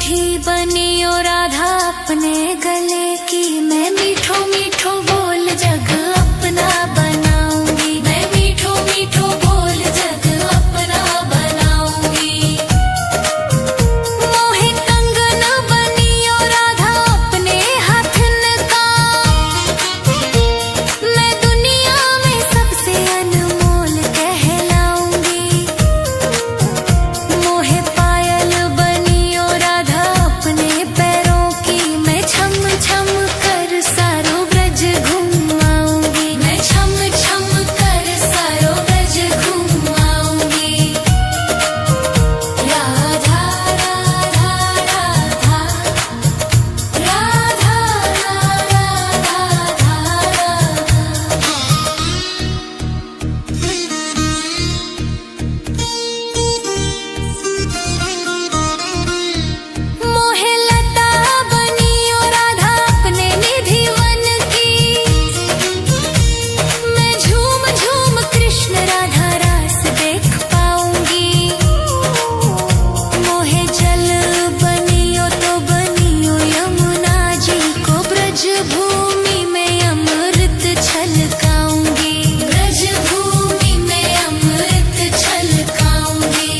कंठी बनी ओ राधा अपने गले की, मैं मीठो मीठो बोल जग अपना बनाऊंगी, मैं मीठो मीठो बोल जग अपना बनाऊंगी। मोहे कंगन बनी ओ राधा अपने हाथन का, मैं दुनिया में सबसे अनमोल कहलाऊंगी। मोहे पायल बनी ओ राधा अपने पैरों की, मैं छम छम कर सारो ब्रज घुमाऊंगी, मैं छम छम कर सारो ब्रज घुमाऊंगी। राधा राधा राधा राधा राधा मोहे लता बनी ओ राधा अपने निधि वन की, मैं झूम झूम कृष्ण राधा रास देख पाऊंगी। मोहे जल बनी ओ तो बनी ओ यमुना जी को, ब्रज भूमि में अमृत छलकाऊंगी, ब्रज भूमि में अमृत छलकाऊंगी।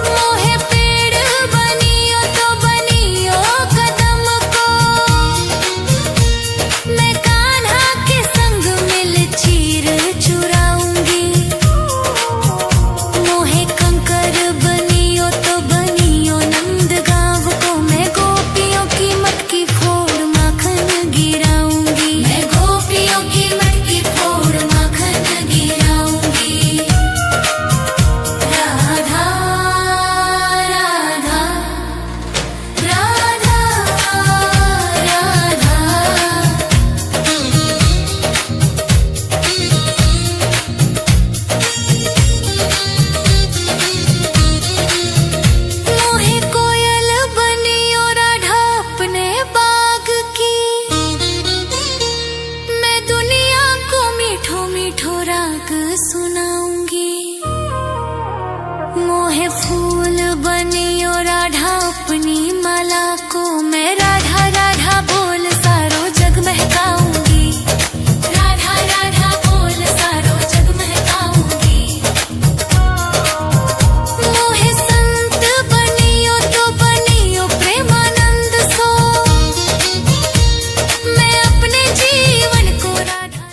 मोहे पेड़ बनी ओ तो बनी ओ कदम को, मैं कान्हा के संग मिल चीर चुराऊंगी। मोहे कंकर बनी ओ तो बनी ओ नंद गाँव को, मैं गोपियों की मटकी फोड़ माखन गिराऊंगी, मैं गोपियों की मटकी फोड़ माखन गिराऊंगी। राधा राधा राधा राधा मोहे कोयल बनी ओ राधा अपने बाग की, मैं दुनिया को मीठो मीठो राग सुनाऊंगी। मोहे फूल बनी ओ राधा अपनी माला को, मैं राधा राधा बोल सारो जग महकाऊंगी, राधा राधा बोल सारो जग महकाऊंगी। मोहे संत बनी ओ तो बनी ओ प्रेमानंद सो, मैं अपने जीवन को राधा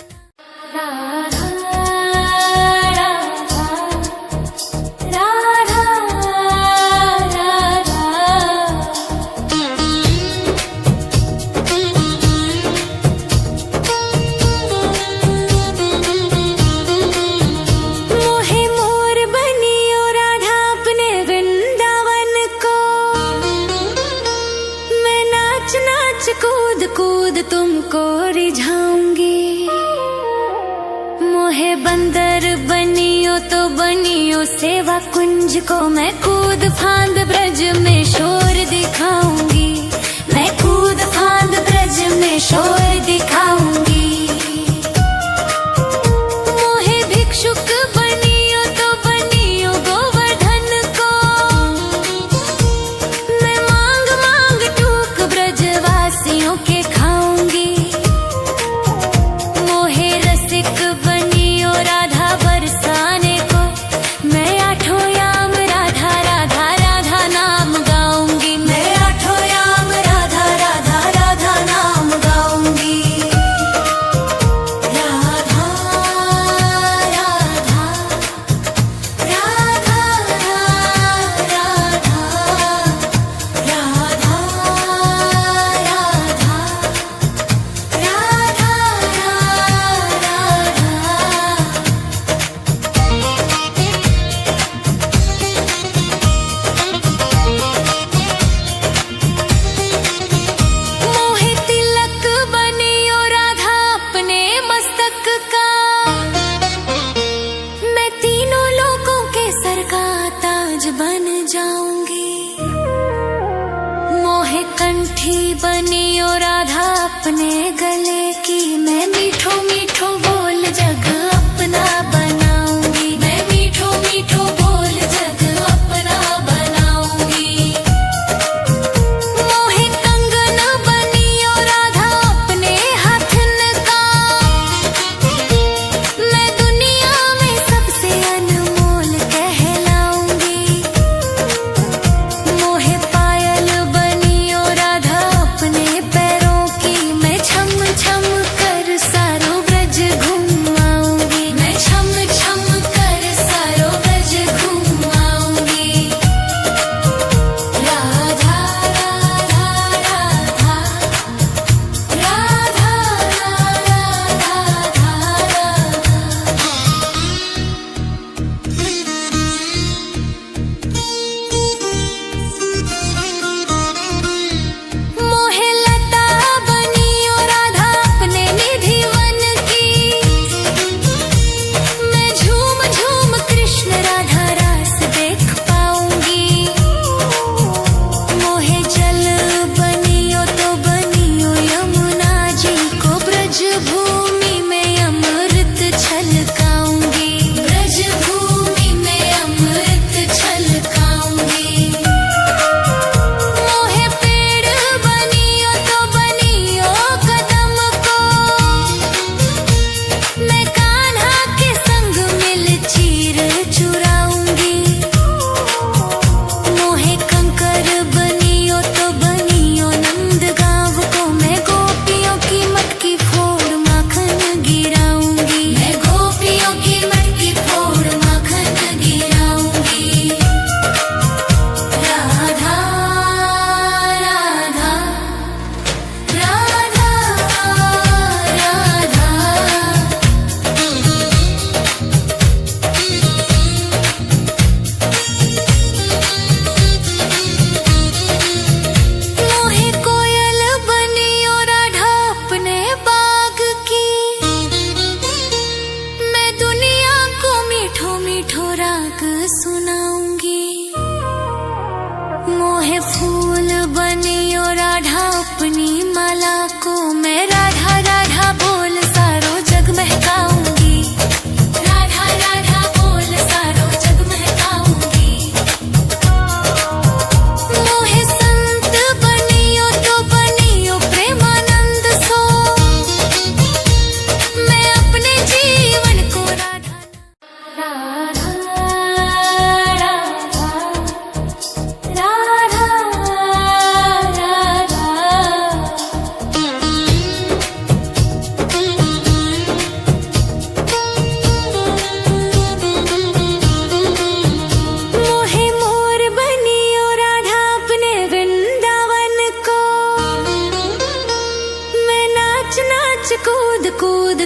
राधा राधा राधा मोहे मोर बनी ओ राधा अपने वृंदावन को, मैं नाच नाच कूद कूद तुमको रिझाऊंगी। मोहे बंदर बनी ओ तो बनी ओ सेवा कुंज को, मैं कूद फांद ब्रज में शोर दिखाऊंगी, मैं कूद फांद ब्रज में शोर दिखाऊंगी। मोहे भिक्षुक बनी ओ तो बनी ओ गोवर्धन को, मैं मांग मांग टूक ब्रजवासियों के खाऊंगी। मोहे रसिक बनी ओ राधा बरसाने को, मैं आठों याम राधा राधा राधा नाम गाऊंगी, मैं आठों याम राधा राधा राधा नाम गाऊंगी। राधा राधा राधा राधा राधा मोहे तिलक बनी ओ राधा अपने मस्तक का, मैं तीनों लोगों के सर का ताज बन जाऊंगी। मोहे कंठी बनी ओ राधा अपने गले की, मैं मीठो मीठो बोल जग अपना बनाऊंगी, मैं मीठो मीठो बोल जग अपना बनाऊंगी।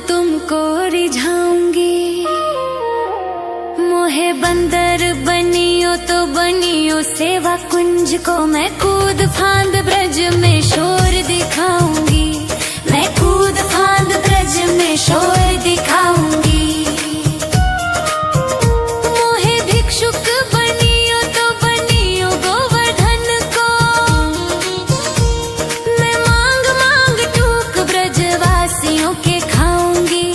तुमको रिझाऊंगी। मोहे बंदर बनियो तो बनियो सेवा कुंज को, मैं कूद फांद ब्रज में शोर दिखाऊंगी। मैं कूद फांद ब्रज में शोर दिखाऊंगी। मोहे भिक्षुक बनियो तो बनियो गोवर्धन को, मैं मांग मांग टूक ब्रजवासियों के खाऊंगी।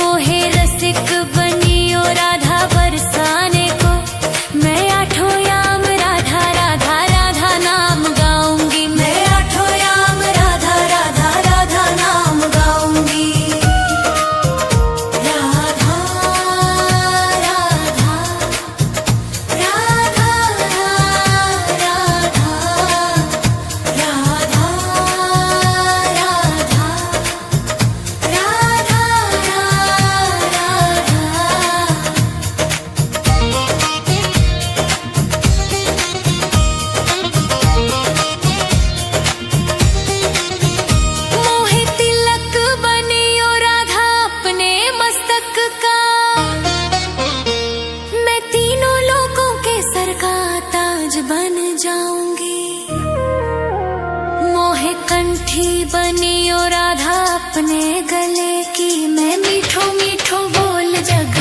मोहे रसिक बनियो राधा बरसाने को, मैं आठों याम राधा राधा राधा नाम गाऊंगी। मैं आठों याम राधा राधा राधा नाम गाऊंगी। राधा राधा राधा राधा मोहे तिलक बनियो राधा अपने मस्तक का, मैं तीनों लोगों के सर का ताज बन जाऊंगी। मोहे कंठी बनियो राधा अपने गले की, मैं मीठो मीठो बोल जग